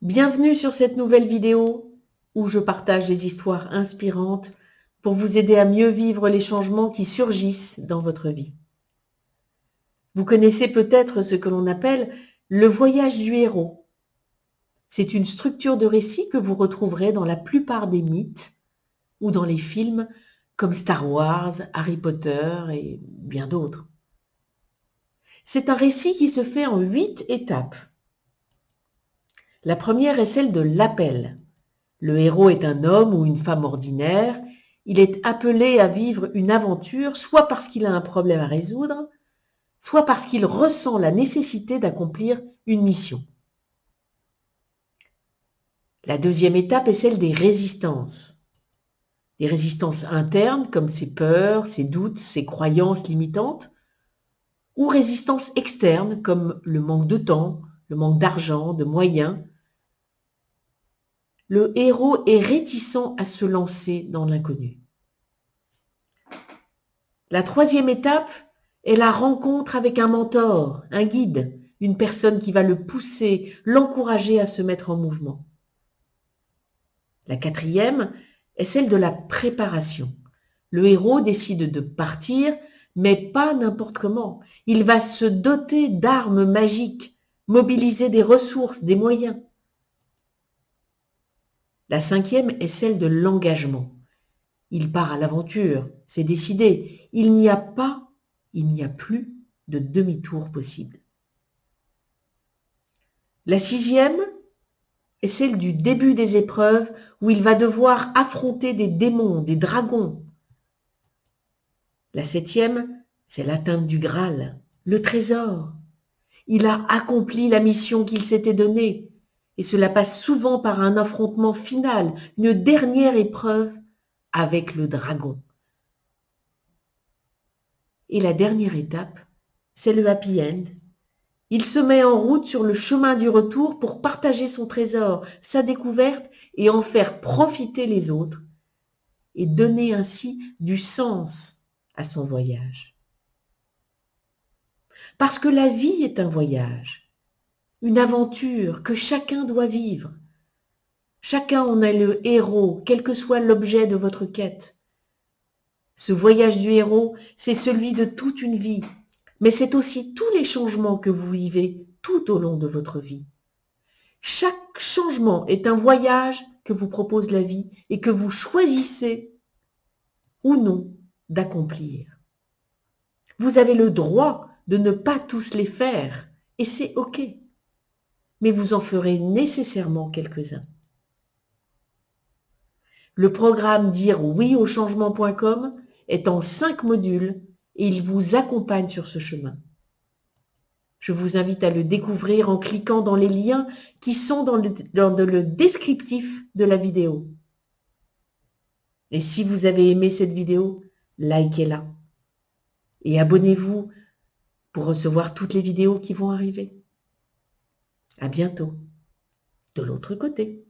Bienvenue sur cette nouvelle vidéo où je partage des histoires inspirantes pour vous aider à mieux vivre les changements qui surgissent dans votre vie. Vous connaissez peut-être ce que l'on appelle le voyage du héros. C'est une structure de récit que vous retrouverez dans la plupart des mythes ou dans les films comme Star Wars, Harry Potter et bien d'autres. C'est un récit qui se fait en 8 étapes. La première est celle de l'appel. Le héros est un homme ou une femme ordinaire. Il est appelé à vivre une aventure, soit parce qu'il a un problème à résoudre, soit parce qu'il ressent la nécessité d'accomplir une mission. La deuxième étape est celle des résistances. Des résistances internes comme ses peurs, ses doutes, ses croyances limitantes, ou résistances externes comme le manque de temps, le manque d'argent, de moyens. Le héros est réticent à se lancer dans l'inconnu. La troisième étape est la rencontre avec un mentor, un guide, une personne qui va le pousser, l'encourager à se mettre en mouvement. La quatrième est celle de la préparation. Le héros décide de partir, mais pas n'importe comment. Il va se doter d'armes magiques, mobiliser des ressources, des moyens. La cinquième est celle de l'engagement. Il part à l'aventure, c'est décidé. Il n'y a plus de demi-tour possible. La sixième est celle du début des épreuves où il va devoir affronter des démons, des dragons. La septième, c'est l'atteinte du Graal, le trésor. Il a accompli la mission qu'il s'était donnée et cela passe souvent par un affrontement final, une dernière épreuve avec le dragon. Et la dernière étape, c'est le happy end. Il se met en route sur le chemin du retour pour partager son trésor, sa découverte et en faire profiter les autres et donner ainsi du sens à son voyage. Parce que la vie est un voyage, une aventure que chacun doit vivre. Chacun en est le héros, quel que soit l'objet de votre quête. Ce voyage du héros, c'est celui de toute une vie, mais c'est aussi tous les changements que vous vivez tout au long de votre vie. Chaque changement est un voyage que vous propose la vie et que vous choisissez ou non d'accomplir. Vous avez le droit de ne pas tous les faire et c'est OK, mais vous en ferez nécessairement quelques-uns. Le programme Dire oui au changement.com est en 5 modules et il vous accompagne sur ce chemin. Je vous invite à le découvrir en cliquant dans les liens qui sont dans le descriptif de la vidéo. Et si vous avez aimé cette vidéo, likez-la et abonnez-vous pour recevoir toutes les vidéos qui vont arriver. À bientôt, de l'autre côté.